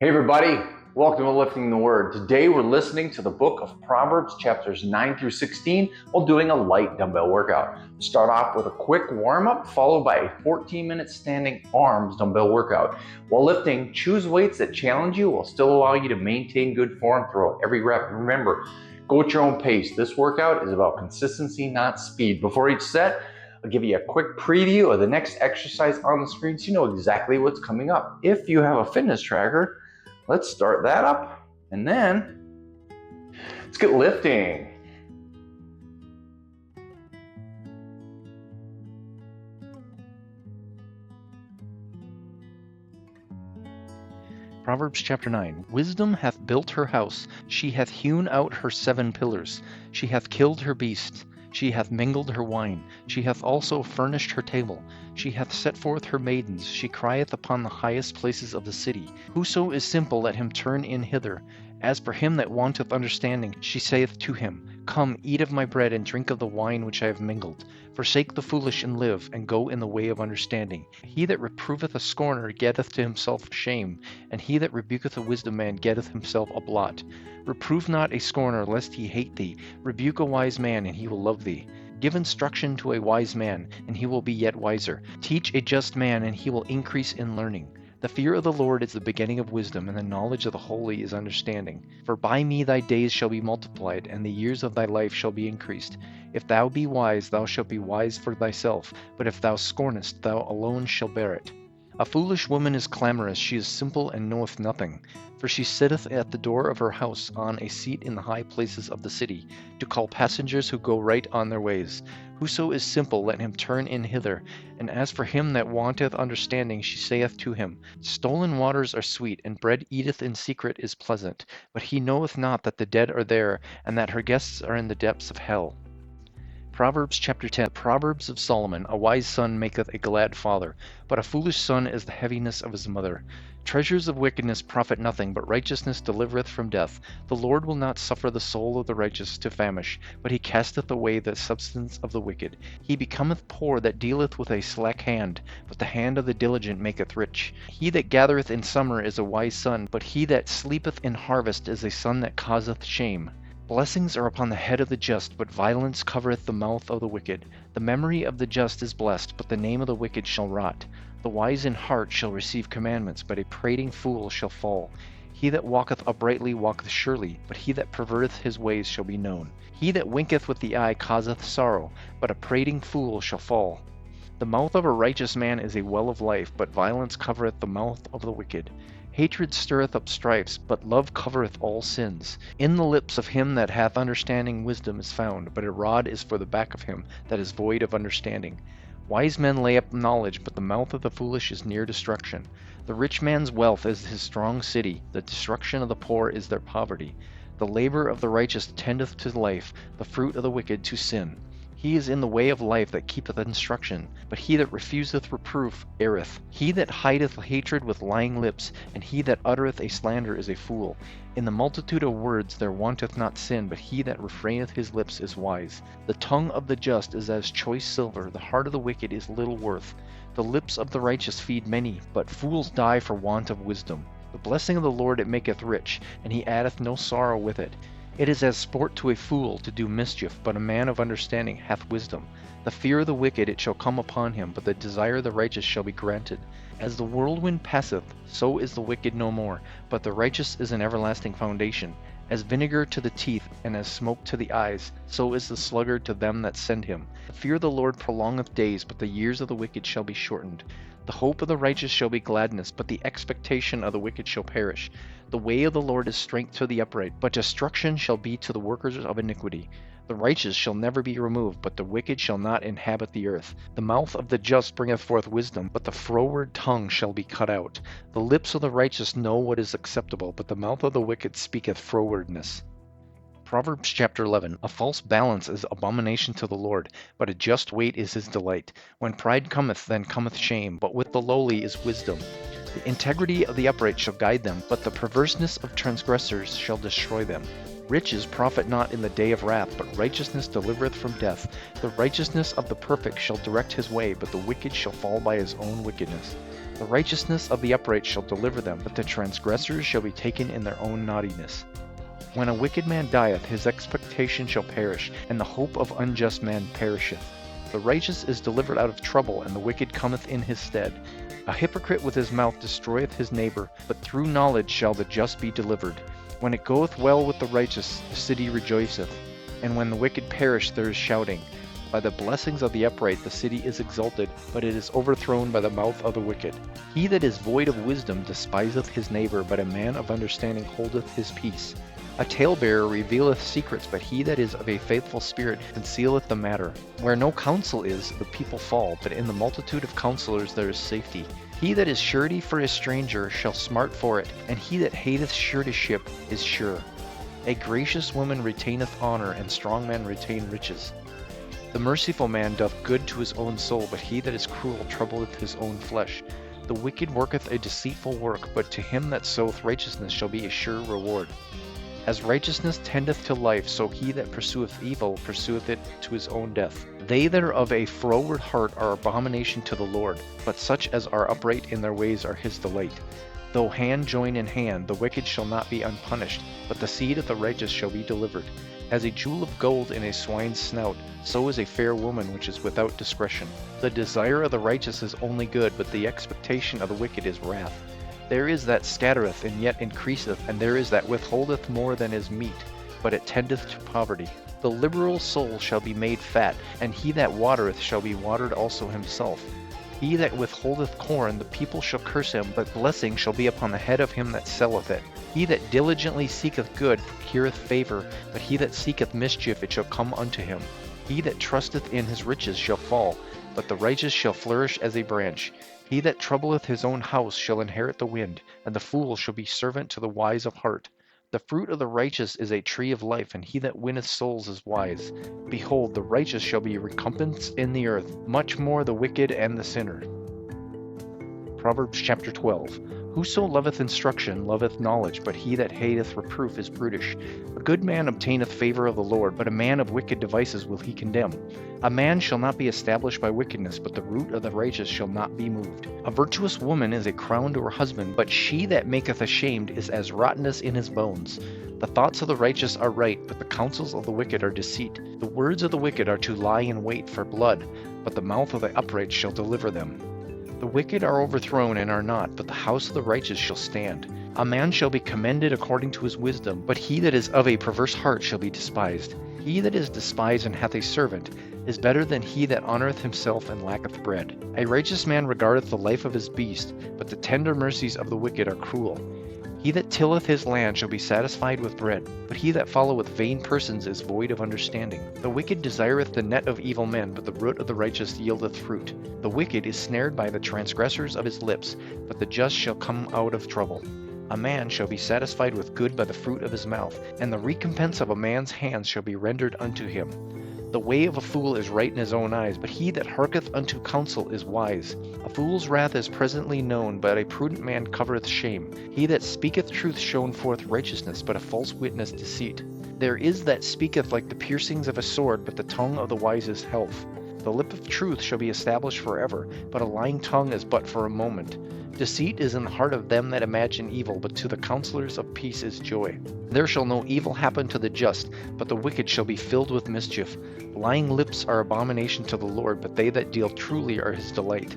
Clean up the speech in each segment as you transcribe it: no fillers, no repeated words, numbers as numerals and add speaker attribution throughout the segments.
Speaker 1: Hey everybody, welcome to Lifting the Word. Today we're listening to the book of Proverbs chapters 9 through 16 while doing a light dumbbell workout. Start off with a quick warm-up followed by a 14-minute standing arms dumbbell workout. While lifting, choose weights that challenge you while still allowing you to maintain good form throughout every rep. Remember, go at your own pace. This workout is about consistency, not speed. Before each set, I'll give you a quick preview of the next exercise on the screen so you know exactly what's coming up. If you have a fitness tracker, let's start that up, and then let's get lifting.
Speaker 2: Proverbs chapter 9. Wisdom hath built her house, she hath hewn out her 7 pillars, she hath killed her beasts, she hath mingled her wine, she hath also furnished her table, she hath set forth her maidens, she crieth upon the highest places of the city. Whoso is simple, let him turn in hither. As for him that wanteth understanding, she saith to him, Come, eat of my bread, and drink of the wine which I have mingled. Forsake the foolish, and live, and go in the way of understanding. He that reproveth a scorner getteth to himself shame, and he that rebuketh a wisdom man getteth himself a blot. Reprove not a scorner, lest he hate thee. Rebuke a wise man, and he will love thee. Give instruction to a wise man, and he will be yet wiser. Teach a just man, and he will increase in learning. The fear of the Lord is the beginning of wisdom, and the knowledge of the holy is understanding. For by me thy days shall be multiplied, and the years of thy life shall be increased. If thou be wise, thou shalt be wise for thyself, but if thou scornest, thou alone shalt bear it. A foolish woman is clamorous, she is simple and knoweth nothing. For she sitteth at the door of her house on a seat in the high places of the city, to call passengers who go right on their ways. Whoso is simple, let him turn in hither. And as for him that wanteth understanding, she saith to him, Stolen waters are sweet, and bread eateth in secret is pleasant. But he knoweth not that the dead are there, and that her guests are in the depths of hell. Proverbs chapter 10. Proverbs of Solomon. A wise son maketh a glad father, but a foolish son is the heaviness of his mother. Treasures of wickedness profit nothing, but righteousness delivereth from death. The Lord will not suffer the soul of the righteous to famish, but he casteth away the substance of the wicked. He becometh poor that dealeth with a slack hand, but the hand of the diligent maketh rich. He that gathereth in summer is a wise son, but he that sleepeth in harvest is a son that causeth shame. Blessings are upon the head of the just, but violence covereth the mouth of the wicked. The memory of the just is blessed, but the name of the wicked shall rot. The wise in heart shall receive commandments, but a prating fool shall fall. He that walketh uprightly walketh surely, but he that perverteth his ways shall be known. He that winketh with the eye causeth sorrow, but a prating fool shall fall. The mouth of a righteous man is a well of life, but violence covereth the mouth of the wicked. Hatred stirreth up strifes, but love covereth all sins. In the lips of him that hath understanding wisdom is found, but a rod is for the back of him that is void of understanding. Wise men lay up knowledge, but the mouth of the foolish is near destruction. The rich man's wealth is his strong city, the destruction of the poor is their poverty. The labor of the righteous tendeth to life, the fruit of the wicked to sin. He is in the way of life that keepeth instruction, but he that refuseth reproof erreth. He that hideth hatred with lying lips, and he that uttereth a slander is a fool. In the multitude of words there wanteth not sin, but he that refraineth his lips is wise. The tongue of the just is as choice silver, the heart of the wicked is little worth. The lips of the righteous feed many, but fools die for want of wisdom. The blessing of the Lord it maketh rich, and he addeth no sorrow with it. It is as sport to a fool to do mischief, but a man of understanding hath wisdom. The fear of the wicked it shall come upon him, but the desire of the righteous shall be granted. As the whirlwind passeth, so is the wicked no more, but the righteous is an everlasting foundation. As vinegar to the teeth, and as smoke to the eyes, so is the sluggard to them that send him. The fear of the Lord prolongeth days, but the years of the wicked shall be shortened. The hope of the righteous shall be gladness, but the expectation of the wicked shall perish. The way of the Lord is strength to the upright, but destruction shall be to the workers of iniquity. The righteous shall never be removed, but the wicked shall not inhabit the earth. The mouth of the just bringeth forth wisdom, but the froward tongue shall be cut out. The lips of the righteous know what is acceptable, but the mouth of the wicked speaketh frowardness. Proverbs chapter 11. A false balance is abomination to the Lord, but a just weight is his delight. When pride cometh, then cometh shame, but with the lowly is wisdom. The integrity of the upright shall guide them, but the perverseness of transgressors shall destroy them. Riches profit not in the day of wrath, but righteousness delivereth from death. The righteousness of the perfect shall direct his way, but the wicked shall fall by his own wickedness. The The righteousness of the upright shall deliver them, but the transgressors shall be taken in their own naughtiness. When a wicked man dieth, his expectation shall perish, and the hope of unjust man perisheth. The righteous is delivered out of trouble, and the wicked cometh in his stead. A hypocrite with his mouth destroyeth his neighbor, but through knowledge shall the just be delivered. When it goeth well with the righteous, the city rejoiceth, and when the wicked perish, there is shouting. By the blessings of the upright the city is exalted, but it is overthrown by the mouth of the wicked. He that is void of wisdom despiseth his neighbor, but a man of understanding holdeth his peace. A talebearer revealeth secrets, but he that is of a faithful spirit concealeth the matter. Where no counsel is, the people fall, but in the multitude of counselors there is safety. He that is surety for a stranger shall smart for it, and he that hateth suretyship is sure. A gracious woman retaineth honor, and strong men retain riches. The merciful man doth good to his own soul, but he that is cruel troubleth his own flesh. The wicked worketh a deceitful work, but to him that soweth righteousness shall be a sure reward. As righteousness tendeth to life, so he that pursueth evil pursueth it to his own death. They that are of a froward heart are abomination to the Lord, but such as are upright in their ways are his delight. Though hand join in hand, the wicked shall not be unpunished, but the seed of the righteous shall be delivered. As a jewel of gold in a swine's snout, so is a fair woman which is without discretion. The desire of the righteous is only good, but the expectation of the wicked is wrath. There is that scattereth, and yet increaseth, and there is that withholdeth more than is meet, but it tendeth to poverty. The liberal soul shall be made fat, and he that watereth shall be watered also himself. He that withholdeth corn, the people shall curse him, but blessing shall be upon the head of him that selleth it. He that diligently seeketh good procureth favor, but he that seeketh mischief, it shall come unto him. He that trusteth in his riches shall fall, but the righteous shall flourish as a branch. He that troubleth his own house shall inherit the wind, and the fool shall be servant to the wise of heart. The fruit of the righteous is a tree of life, and he that winneth souls is wise. Behold, the righteous shall be recompensed in the earth, much more the wicked and the sinner. Proverbs chapter 12. Whoso loveth instruction loveth knowledge, but he that hateth reproof is brutish. A good man obtaineth favor of the Lord, but a man of wicked devices will he condemn. A man shall not be established by wickedness, but the root of the righteous shall not be moved. A virtuous woman is a crown to her husband, but she that maketh ashamed is as rottenness in his bones. The thoughts of the righteous are right, but the counsels of the wicked are deceit. The words of the wicked are to lie in wait for blood, but the mouth of the upright shall deliver them. The wicked are overthrown and are not, but the house of the righteous shall stand. A man shall be commended according to his wisdom, but he that is of a perverse heart shall be despised. He that is despised and hath a servant is better than he that honoureth himself and lacketh bread. A righteous man regardeth the life of his beast, but the tender mercies of the wicked are cruel. He that tilleth his land shall be satisfied with bread, but he that followeth vain persons is void of understanding. The wicked desireth the net of evil men, but the root of the righteous yieldeth fruit. The wicked is snared by the transgressors of his lips, but the just shall come out of trouble. A man shall be satisfied with good by the fruit of his mouth, and the recompense of a man's hands shall be rendered unto him. The way of a fool is right in his own eyes, but he that hearketh unto counsel is wise. A fool's wrath is presently known, but a prudent man covereth shame. He that speaketh truth showeth forth righteousness, but a false witness deceit. There is that speaketh like the piercings of a sword, but the tongue of the wise is health. The lip of truth shall be established forever, but a lying tongue is but for a moment. Deceit is in the heart of them that imagine evil, but to the counselors of peace is joy. There shall no evil happen to the just, but the wicked shall be filled with mischief. Lying lips are abomination to the Lord, but they that deal truly are his delight.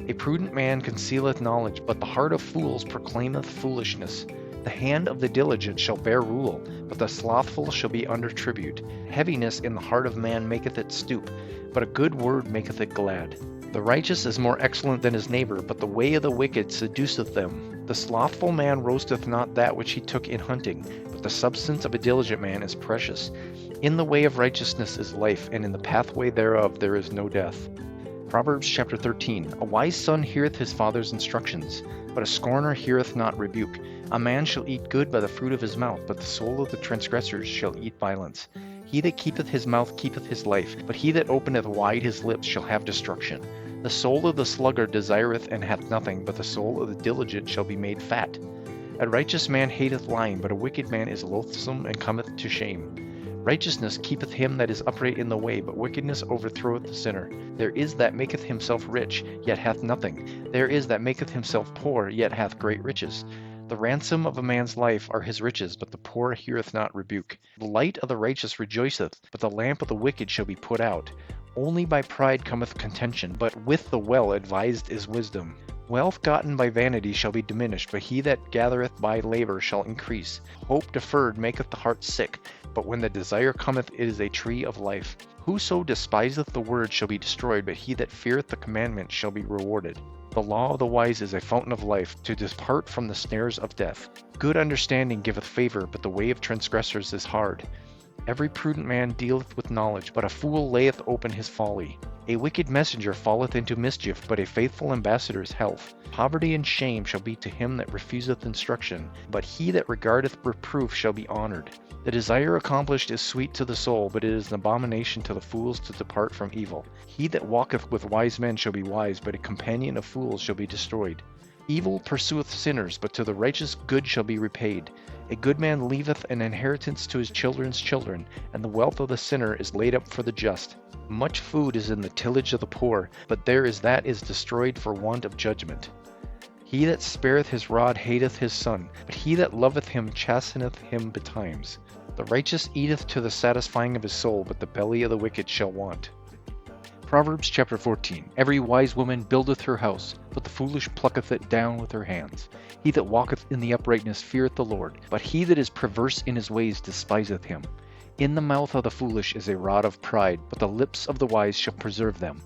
Speaker 2: A prudent man concealeth knowledge, but the heart of fools proclaimeth foolishness. The hand of the diligent shall bear rule, but the slothful shall be under tribute. Heaviness in the heart of man maketh it stoop, but a good word maketh it glad. The righteous is more excellent than his neighbor, but the way of the wicked seduceth them. The slothful man roasteth not that which he took in hunting, but the substance of a diligent man is precious. In the way of righteousness is life, and in the pathway thereof there is no death. Proverbs chapter 13. A wise son heareth his father's instructions, but a scorner heareth not rebuke. A man shall eat good by the fruit of his mouth, but the soul of the transgressors shall eat violence. He that keepeth his mouth keepeth his life, but he that openeth wide his lips shall have destruction. The soul of the sluggard desireth and hath nothing, but the soul of the diligent shall be made fat. A righteous man hateth lying, but a wicked man is loathsome and cometh to shame. Righteousness keepeth him that is upright in the way, but wickedness overthroweth the sinner. There is that maketh himself rich, yet hath nothing. There is that maketh himself poor, yet hath great riches. The ransom of a man's life are his riches, but the poor heareth not rebuke. The light of the righteous rejoiceth, but the lamp of the wicked shall be put out. Only by pride cometh contention, but with the well advised is wisdom. Wealth gotten by vanity shall be diminished, but he that gathereth by labor shall increase. Hope deferred maketh the heart sick, but when the desire cometh, it is a tree of life. Whoso despiseth the word shall be destroyed, but he that feareth the commandment shall be rewarded. The law of the wise is a fountain of life, to depart from the snares of death. Good understanding giveth favor, but the way of transgressors is hard. Every prudent man dealeth with knowledge, but a fool layeth open his folly. A wicked messenger falleth into mischief, but a faithful ambassador is health. Poverty and shame shall be to him that refuseth instruction, but he that regardeth reproof shall be honored. The desire accomplished is sweet to the soul, but it is an abomination to the fools to depart from evil. He that walketh with wise men shall be wise, but a companion of fools shall be destroyed. Evil pursueth sinners, but to the righteous good shall be repaid. A good man leaveth an inheritance to his children's children, and the wealth of the sinner is laid up for the just. Much food is in the tillage of the poor, but there is that is destroyed for want of judgment. He that spareth his rod hateth his son, but he that loveth him chasteneth him betimes. The righteous eateth to the satisfying of his soul, but the belly of the wicked shall want. Proverbs chapter 14. Every wise woman buildeth her house, but the foolish plucketh it down with her hands. He that walketh in the uprightness feareth the Lord, but he that is perverse in his ways despiseth him. In the mouth of the foolish is a rod of pride, but the lips of the wise shall preserve them.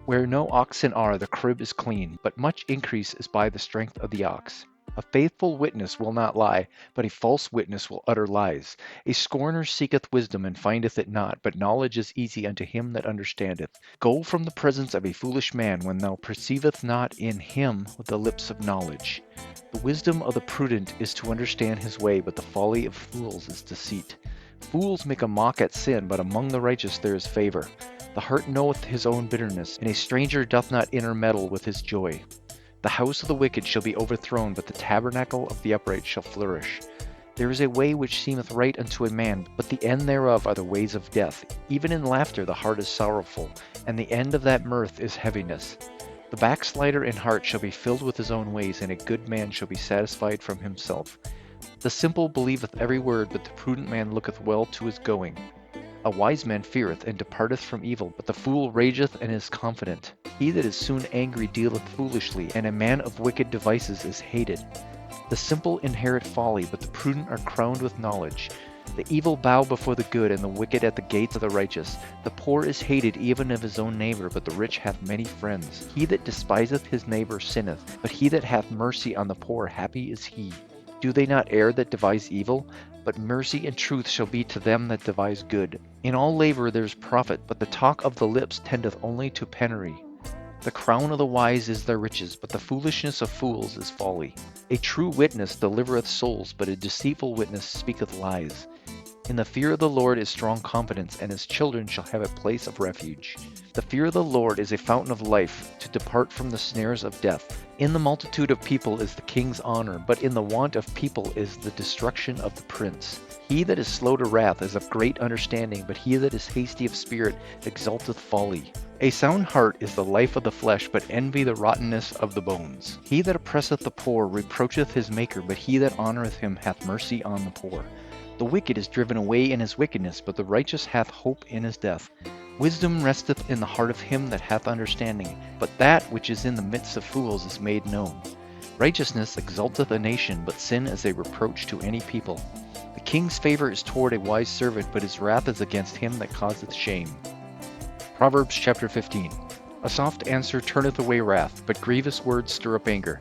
Speaker 2: Where no oxen are, the crib is clean, but much increase is by the strength of the ox. A faithful witness will not lie, but a false witness will utter lies. A scorner seeketh wisdom and findeth it not, but knowledge is easy unto him that understandeth. Go from the presence of a foolish man when thou perceiveth not in him with the lips of knowledge. The wisdom of the prudent is to understand his way, but the folly of fools is deceit. Fools make a mock at sin, but among the righteous there is favor. The heart knoweth his own bitterness, and a stranger doth not intermeddle with his joy. The house of the wicked shall be overthrown, but the tabernacle of the upright shall flourish. There is a way which seemeth right unto a man, but the end thereof are the ways of death. Even in laughter the heart is sorrowful, and the end of that mirth is heaviness. The backslider in heart shall be filled with his own ways, and a good man shall be satisfied from himself. The simple believeth every word, but the prudent man looketh well to his going. A wise man feareth and departeth from evil, but the fool rageth and is confident. He that is soon angry dealeth foolishly, and a man of wicked devices is hated. The simple inherit folly, but the prudent are crowned with knowledge. The evil bow before the good, and the wicked at the gates of the righteous. The poor is hated even of his own neighbor, but the rich hath many friends. He that despiseth his neighbor sinneth, but he that hath mercy on the poor, happy is he. Do they not err that devise evil? But mercy and truth shall be to them that devise good. In all labor there is profit, but the talk of the lips tendeth only to penury. The crown of the wise is their riches, but the foolishness of fools is folly. A true witness delivereth souls, but a deceitful witness speaketh lies. In the fear of the Lord is strong confidence, and his children shall have a place of refuge. The fear of the Lord is a fountain of life, to depart from the snares of death. In the multitude of people is the king's honor, but in the want of people is the destruction of the prince. He that is slow to wrath is of great understanding, but he that is hasty of spirit exalteth folly. A sound heart is the life of the flesh, but envy the rottenness of the bones. He that oppresseth the poor reproacheth his maker, but he that honoureth him hath mercy on the poor. The wicked is driven away in his wickedness, but the righteous hath hope in his death. Wisdom resteth in the heart of him that hath understanding, but that which is in the midst of fools is made known. Righteousness exalteth a nation, but sin is a reproach to any people. The king's favor is toward a wise servant, but his wrath is against him that causeth shame. Proverbs chapter 15. A soft answer turneth away wrath, but grievous words stir up anger.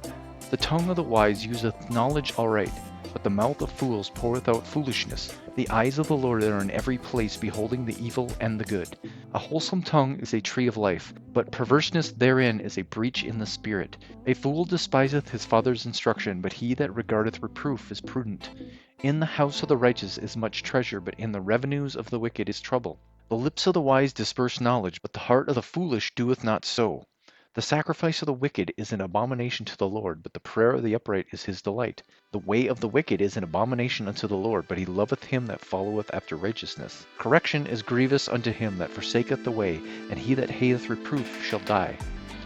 Speaker 2: The tongue of the wise useth knowledge aright, but the mouth of fools poureth out foolishness. The eyes of the Lord are in every place, beholding the evil and the good. A wholesome tongue is a tree of life, but perverseness therein is a breach in the spirit. A fool despiseth his father's instruction, but he that regardeth reproof is prudent. In the house of the righteous is much treasure, but in the revenues of the wicked is trouble. The lips of the wise disperse knowledge, but the heart of the foolish doeth not so. The sacrifice of the wicked is an abomination to the Lord, but the prayer of the upright is his delight. The way of the wicked is an abomination unto the Lord, but he loveth him that followeth after righteousness. Correction is grievous unto him that forsaketh the way, and he that hateth reproof shall die.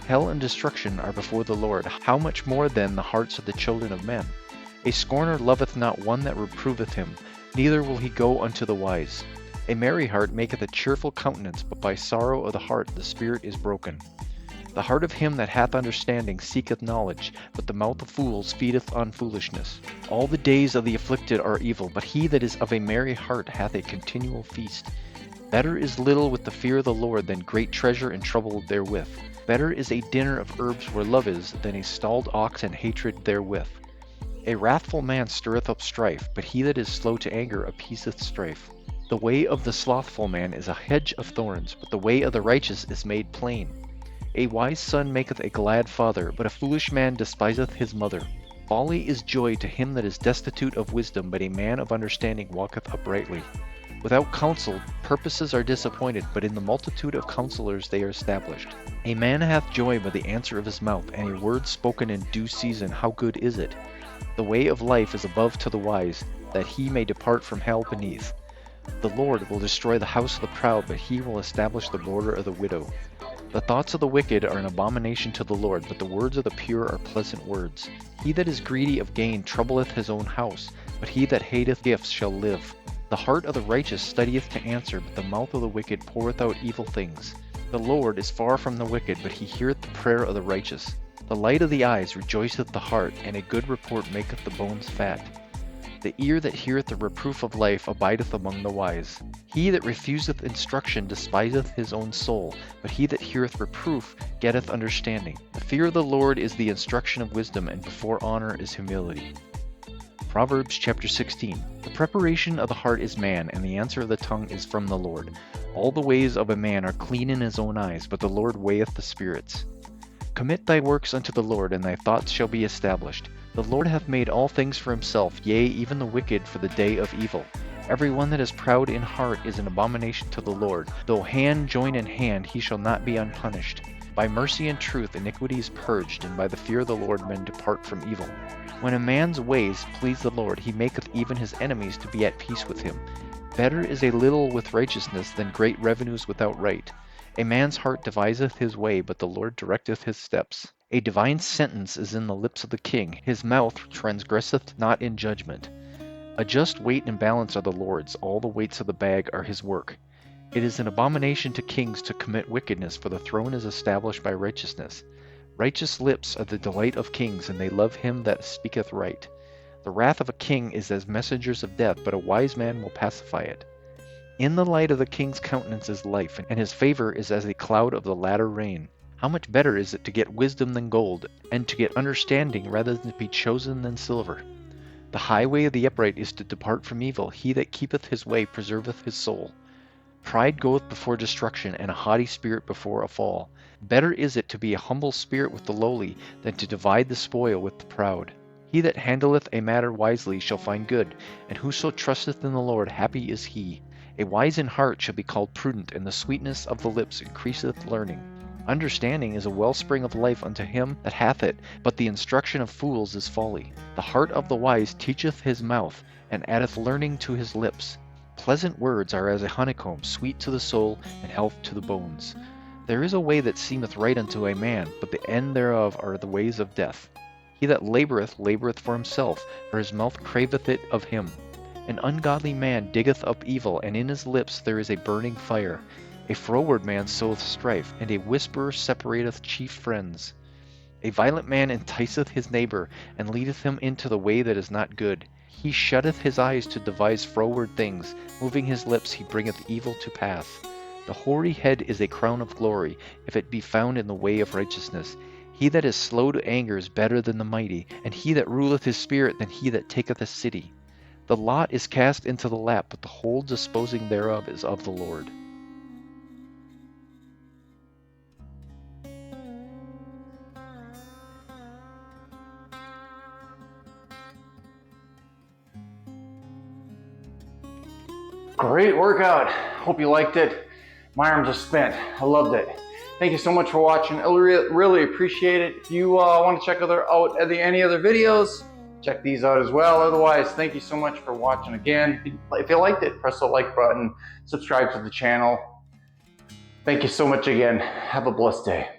Speaker 2: Hell and destruction are before the Lord. How much more then the hearts of the children of men? A scorner loveth not one that reproveth him, neither will he go unto the wise. A merry heart maketh a cheerful countenance, but by sorrow of the heart the spirit is broken. The heart of him that hath understanding seeketh knowledge, but the mouth of fools feedeth on foolishness. All the days of the afflicted are evil, but he that is of a merry heart hath a continual feast. Better is little with the fear of the Lord than great treasure and trouble therewith. Better is a dinner of herbs where love is, than a stalled ox and hatred therewith. A wrathful man stirreth up strife, but he that is slow to anger appeaseth strife. The way of the slothful man is a hedge of thorns, but the way of the righteous is made plain. A wise son maketh a glad father, but a foolish man despiseth his mother. Folly is joy to him that is destitute of wisdom, but a man of understanding walketh uprightly. Without counsel, purposes are disappointed, but in the multitude of counselors they are established. A man hath joy by the answer of his mouth, and a word spoken in due season, how good is it? The way of life is above to the wise, that he may depart from hell beneath. The Lord will destroy the house of the proud, but he will establish the border of the widow. The thoughts of the wicked are an abomination to the Lord, but the words of the pure are pleasant words. He that is greedy of gain troubleth his own house, but he that hateth gifts shall live. The heart of the righteous studieth to answer, but the mouth of the wicked poureth out evil things. The Lord is far from the wicked, but he heareth the prayer of the righteous. The light of the eyes rejoiceth the heart, and a good report maketh the bones fat. The ear that heareth the reproof of life abideth among the wise. He that refuseth instruction despiseth his own soul, but he that heareth reproof getteth understanding. The fear of the Lord is the instruction of wisdom, and before honor is humility. Proverbs chapter 16. The preparation of the heart is man, and the answer of the tongue is from the Lord. All the ways of a man are clean in his own eyes, but the Lord weigheth the spirits. Commit thy works unto the Lord, and thy thoughts shall be established. The Lord hath made all things for himself, yea, even the wicked for the day of evil. Every one that is proud in heart is an abomination to the Lord. Though hand join in hand, he shall not be unpunished. By mercy and truth iniquity is purged, and by the fear of the Lord men depart from evil. When a man's ways please the Lord, he maketh even his enemies to be at peace with him. Better is a little with righteousness than great revenues without right. A man's heart deviseth his way, but the Lord directeth his steps. A divine sentence is in the lips of the king, his mouth transgresseth not in judgment. A just weight and balance are the Lord's, all the weights of the bag are his work. It is an abomination to kings to commit wickedness, for the throne is established by righteousness. Righteous lips are the delight of kings, and they love him that speaketh right. The wrath of a king is as messengers of death, but a wise man will pacify it. In the light of the king's countenance is life, and his favor is as a cloud of the latter rain. How much better is it to get wisdom than gold, and to get understanding rather than to be chosen than silver? The highway of the upright is to depart from evil. He that keepeth his way preserveth his soul. Pride goeth before destruction, and a haughty spirit before a fall. Better is it to be a humble spirit with the lowly, than to divide the spoil with the proud. He that handleth a matter wisely shall find good, and whoso trusteth in the Lord, happy is he. A wise in heart shall be called prudent, and the sweetness of the lips increaseth learning. Understanding is a wellspring of life unto him that hath it, but the instruction of fools is folly. The heart of the wise teacheth his mouth, and addeth learning to his lips. Pleasant words are as a honeycomb, sweet to the soul, and health to the bones. There is a way that seemeth right unto a man, but the end thereof are the ways of death. He that laboureth for himself, for his mouth craveth it of him. An ungodly man diggeth up evil, and in his lips there is a burning fire. A froward man soweth strife, and a whisperer separateth chief friends. A violent man enticeth his neighbour, and leadeth him into the way that is not good. He shutteth his eyes to devise froward things, moving his lips he bringeth evil to pass. The hoary head is a crown of glory, if it be found in the way of righteousness. He that is slow to anger is better than the mighty, and he that ruleth his spirit than he that taketh a city. The lot is cast into the lap, but the whole disposing thereof is of the Lord.
Speaker 1: Great workout. Hope you liked it. My arms are spent. I loved it. Thank you so much for watching. I really appreciate it. If you want to check out any other videos, check these out as well. Otherwise, thank you so much for watching again. If you liked it, press the like button, subscribe to the channel. Thank you so much again. Have a blessed day.